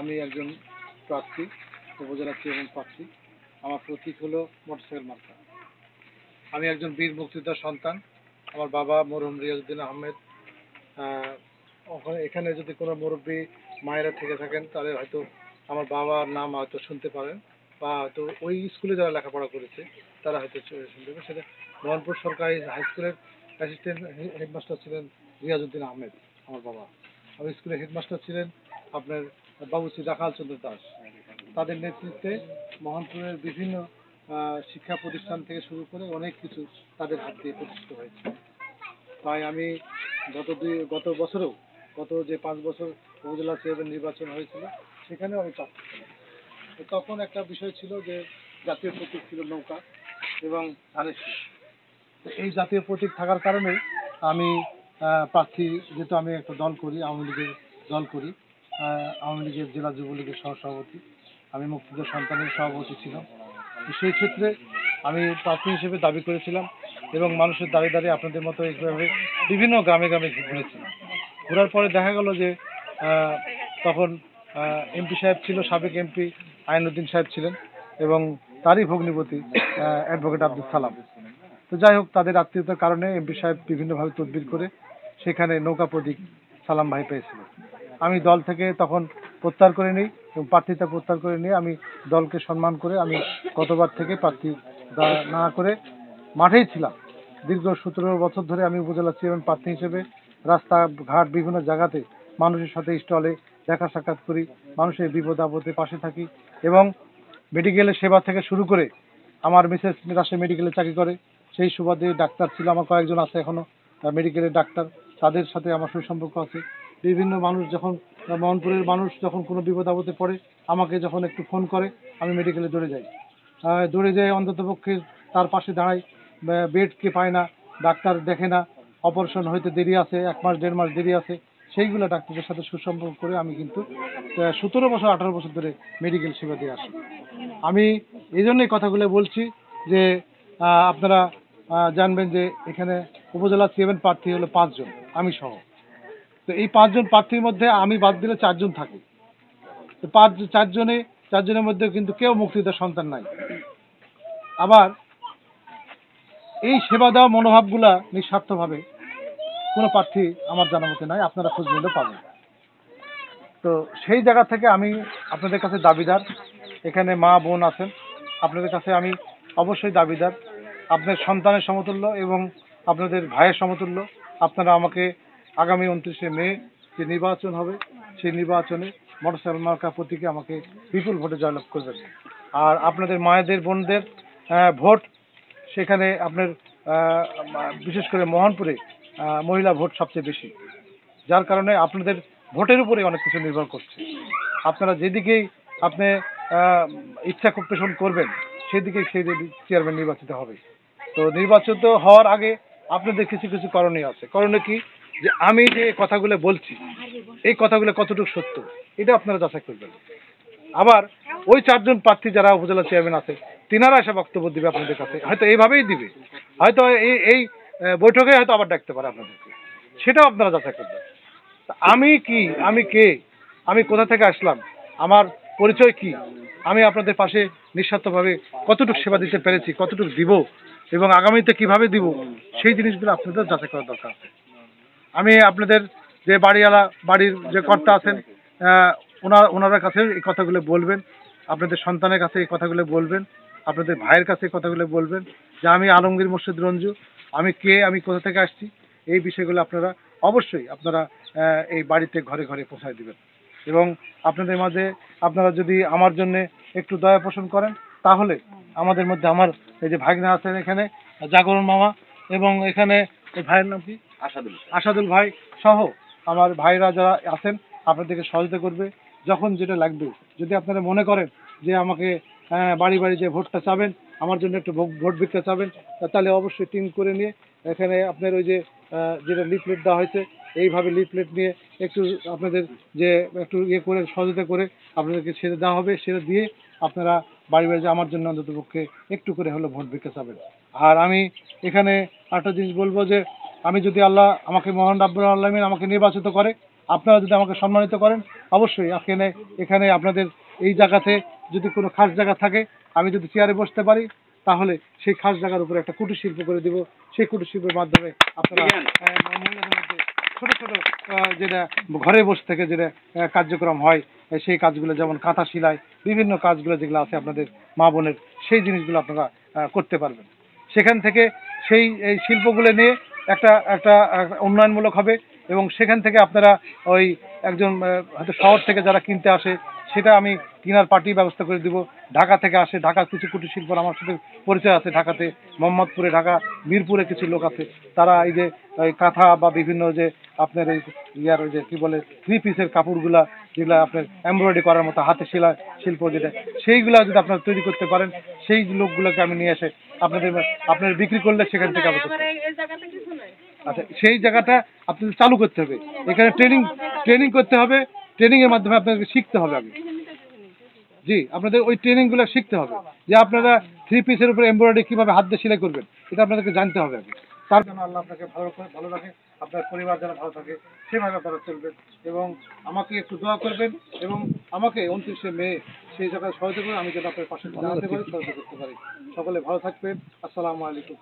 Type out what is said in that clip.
আমি একজন প্রার্থী, উপজেলা চেয়ারম্যান প্রার্থী। আমার প্রতীক হলো মোটরসাইকেল মার্কা। আমি একজন বীর মুক্তিযোদ্ধার সন্তান। আমার বাবা মরহুম রিয়াজউদ্দিন আহমেদ। এখানে যদি কোনো মুরব্বী মায়েরা থেকে থাকেন তাহলে হয়তো আমার বাবার নাম হয়তো শুনতে পারেন, বা হয়তো ওই স্কুলে যারা লেখাপড়া করেছে তারা হয়তো শুনতে পাবে। সেটা মোহনপুর সরকারি হাই স্কুলের অ্যাসিস্ট্যান্ট হেডমাস্টার ছিলেন রিয়াজউদ্দিন আহমেদ আমার বাবা। আর স্কুলের হেডমাস্টার ছিলেন আপনার বাবুশ্রী রাখাল চন্দ্র দাস। তাদের নেতৃত্বে মোহনপুরের বিভিন্ন শিক্ষা প্রতিষ্ঠান থেকে শুরু করে অনেক কিছু তাদের হাত দিয়ে প্রতিষ্ঠিত হয়েছে। তাই আমি গত বছরেও গত যে 5 বছর উপজেলা চেয়ারম্যান নির্বাচন হয়েছিল সেখানেও আমি প্রার্থী ছিলাম। তখন একটা বিষয় ছিল যে জাতীয় প্রতীক ছিল নৌকা এবং ধানের শীষ। এই জাতীয় প্রতীক থাকার কারণে আমি প্রার্থী, যেহেতু আমি একটা দল করি, আওয়ামী লীগের দল করি, আওয়ামী লীগের জেলা যুবলীগের সহসভাপতি, আমি মুক্তিযোদ্ধা সন্তানের সভাপতি ছিলাম। তো সেই ক্ষেত্রে আমি প্রার্থী হিসেবে দাবি করেছিলাম এবং মানুষের দাঁড়িয়ে দাঁড়িয়ে আপনাদের মতো এইভাবে বিভিন্ন গ্রামে গ্রামে ঘুরেছিলাম। ঘোরার পরে দেখা গেল যে তখন এমপি সাহেব ছিল, সাবেক এমপি আইনউদ্দিন সাহেব ছিলেন এবং তারই ভগ্নিপতি অ্যাডভোকেট আব্দুল সালাম। তো যাই হোক, তাদের আত্মীয়তার কারণে এমপি সাহেব বিভিন্নভাবে তদবির করে সেখানে নৌকা প্রতীক সালাম ভাই পেয়েছিল। আমি দল থেকে তখন প্রত্যাহার করে নিই এবং প্রার্থিতা প্রত্যাহার করে নিয়ে আমি দলকে সম্মান করে আমি গতবার থেকে প্রার্থী না করে মাঠেই ছিলাম। দীর্ঘ 17 বছর ধরে আমি উপজেলা চেয়ারম্যান প্রার্থী হিসেবে রাস্তাঘাট বিভিন্ন জায়গাতে মানুষের সাথে স্টলে দেখা সাক্ষাৎ করি, মানুষের বিপদ আপদে পাশে থাকি এবং মেডিকেলের সেবা থেকে শুরু করে আমার মিসেস রাজশাহী মেডিকেলে চাকরি করে, সেই সুবাদে ডাক্তার ছিল আমার কয়েকজন আছে এখনো মেডিকেলের ডাক্তার, তাদের সাথে আমার সুসম্পর্ক আছে। বিভিন্ন মানুষ যখন মোহনপুরের মানুষ যখন কোনো বিপদ আপদে পড়ে আমাকে যখন একটু ফোন করে আমি মেডিকেলে দৌড়ে যাই অন্ততপক্ষে তার পাশে দাঁড়াই। বেড কে পায় না, ডাক্তার দেখে না, অপারেশন হইতে দেরি আছে, 1 মাস 1.5 মাস দেরি আছে, সেইগুলো ডাক্তারদের সাথে সুসম্পর্ক করে আমি কিন্তু 17 বছর 18 বছর ধরে মেডিকেল সেবা দিয়ে আসি। আমি এই জন্যই কথাগুলো বলছি যে আপনারা জানবেন যে এখানে উপজেলা চেয়ারম্যান প্রার্থী হলো 5 জন, আমি সহ। তো এই 5 জন প্রার্থীর মধ্যে আমি বাদ দিলে 4 জন থাকে। তো 4 জনের মধ্যে কিন্তু কেউ মুক্তিযোদ্ধার সন্তান নাই। আবার এই সেবা দেওয়া মনোভাবগুলা নিঃস্বার্থভাবে কোনো প্রার্থী আমার জানা মতে নাই, আপনারা খোঁজ নিলে পাবেন। তো সেই জায়গা থেকে আমি আপনাদের কাছে দাবিদার, এখানে মা বোন আছেন, আপনাদের কাছে আমি অবশ্যই দাবিদার, আপনার সন্তানের সমতুল্য এবং আপনাদের ভাইয়ের সমতুল্য। আপনারা আমাকে আগামী 29শে মে যে নির্বাচন হবে সেই নির্বাচনে মোটরসাইকেল মার্কা প্রতীকে আমাকে বিপুল ভোটে জয়লাভ করবেন। আর আপনাদের মায়েদের বোনদের ভোট সেখানে আপনার বিশেষ করে মোহনপুরে মহিলা ভোট সবচেয়ে বেশি, যার কারণে আপনাদের ভোটের উপরে অনেক কিছু নির্ভর করছে। আপনারা যেদিকেই আপনি ইচ্ছা পোষণ করবেন সেদিকেই সেই চেয়ারম্যান নির্বাচিত হবে। তো নির্বাচিত হওয়ার আগে আপনাদের কিছু কিছু করণীয় আছে। করণীয় কি, যে আমি যে কথাগুলো বলছি এই কথাগুলো কতটুকু সত্য এটা আপনারা যাচাই করবেন। আবার ওই 4 জন প্রার্থী যারা উপজেলা চেয়ারম্যান আছে তিনারা এসে বক্তব্য দিবে আপনাদের কাছে, হয়তো এইভাবেই দিবে, হয়তো এই বৈঠকে হয়তো আবার ডাকতে পারে আপনাদেরকে, সেটাও আপনারা যাচাই করবেন। আমি কি, আমি কে, আমি কোথা থেকে আসলাম, আমার পরিচয় কি, আমি আপনাদের পাশে নিঃস্বার্থভাবে কতটুকু সেবা দিতে পেরেছি, কতটুকু দিব এবং আগামীতে কিভাবে দিব, সেই জিনিসগুলো আপনাদের যাচাই করার দরকার আছে। আমি আপনাদের যে বাড়ির যে কর্তা আছেন ওনার কাছে এই কথাগুলো বলবেন, আপনাদের সন্তানের কাছে এই কথাগুলো বলবেন, আপনাদের ভাইয়ের কাছে এই কথাগুলো বলবেন যে আমি আলমগীর মোর্শেদ রঞ্জু, আমি কে, আমি কোথা থেকে আসছি, এই বিষয়গুলো আপনারা অবশ্যই এই বাড়িতে ঘরে ঘরে পৌঁছায় দিবেন। এবং আপনাদের মাঝে আপনারা যদি আমার জন্য একটু দয়া পোষণ করেন তাহলে আমাদের মধ্যে আমার এই যে ভাগনা আছেন এখানে জাগরণ মামা, এবং এখানে এই ভাইয়ের নাম কি, আসাদুল ভাই সহ আমার ভাইরা যারা আছেন আপনাদেরকে সহযোগিতা করবে যখন যেটা লাগবে। যদি আপনারা মনে করেন যে আমাকে বাড়ি বাড়ি যে ভোটটা চাবেন, আমার জন্য একটু ভোট ভিক্ষা চাবেন, তাহলে অবশ্যই টিম করে নিয়ে এখানে আপনার ওই যে যেটা লিফলেট দেওয়া হয়েছে এইভাবে লিফলেট নিয়ে একটু আপনাদের যে একটু করে সহযোগিতা করে আপনাদেরকে ছেড়ে দেওয়া হবে, ছেড়ে দিয়ে আপনারা বাড়ি বাড়ি আমার জন্য অন্ততপক্ষে একটু করে হলো ভোট ভিক্ষা চাবেন। আর আমি এখানে একটা জিনিস বলবো যে আমি যদি আল্লাহ আমাকে মহান রাব্বুল আলামিন আমাকে নির্বাচিত করে আপনারা যদি আমাকে সম্মানিত করেন, অবশ্যই এখানে আপনাদের এই জায়গাতে যদি কোনো খাস জায়গা থাকে, আমি যদি চেয়ারে বসতে পারি, তাহলে সেই খাস জায়গার উপরে একটা কুটির শিল্প করে দিব। সেই কুটির শিল্পের মাধ্যমে আপনারা মহিলাদের মধ্যে ছোট ছোট যেটা ঘরে বসে থেকে যেটা কার্যক্রম হয়, সেই কাজগুলো যেমন কাঁথা সেলাই, বিভিন্ন কাজগুলো যেগুলো আছে আপনাদের মা বোনের, সেই জিনিসগুলো আপনারা করতে পারবেন। সেখান থেকে এই শিল্পগুলো নিয়ে একটা একটা উন্নয়নমূলক হবে, এবং সেখান থেকে আপনারা ওই একজন হয়তো শহর থেকে যারা কিনতে আসে, সেটা আমি কেনার পার্টির ব্যবস্থা করে দিব। ঢাকা থেকে আসে, ঢাকার কিছু কুটির শিল্প আমার সাথে পরিচয় আছে, ঢাকাতে মোহাম্মদপুরে, ঢাকা মিরপুরে কিছু লোক আছে, তারা এই যে ওই কাঁথা বা বিভিন্ন যে আপনার এই ওই যে কী বলে 3 পিসের কাপড়গুলা, যেগুলো আপনার এমব্রয়ডারি করার মতো হাতে সেলাই শিল্প যেটা, সেইগুলা যদি আপনারা তৈরি করতে পারেন, সেই লোকগুলোকে আমি নিয়ে এসে আপনাদের বিক্রি করলে সেখান থেকে আবার আচ্ছা, সেই জায়গাটা আপনাদের চালু করতে হবে। এখানে ট্রেনিং করতে হবে। ট্রেনিংয়ের মাধ্যমে আপনাদেরকে শিখতে হবে আগে। জি, আপনাদের ওই ট্রেনিংগুলো শিখতে হবে, যে আপনারা 3 পিসের উপরে এমব্রয়ডারি কীভাবে হাত দিয়ে সেলাই করবেন, এটা আপনাদেরকে জানতে হবে আগে। তার জন্য আল্লাহ আপনাকে ভালো রাখে, আপনার পরিবার যেন ভালো থাকে, সেভাবে আপনারা চলবেন। এবং আমাকে একটু দোয়া করবেন, এবং আমাকে 29শে মে সেই জায়গায় সহযোগিতা করবেন, আমি যেন আপনার পাশে দাঁড়াতে পারি, সহযোগিতা করতে পারি। সকলে ভালো থাকবেন। আসসালামু আলাইকুম।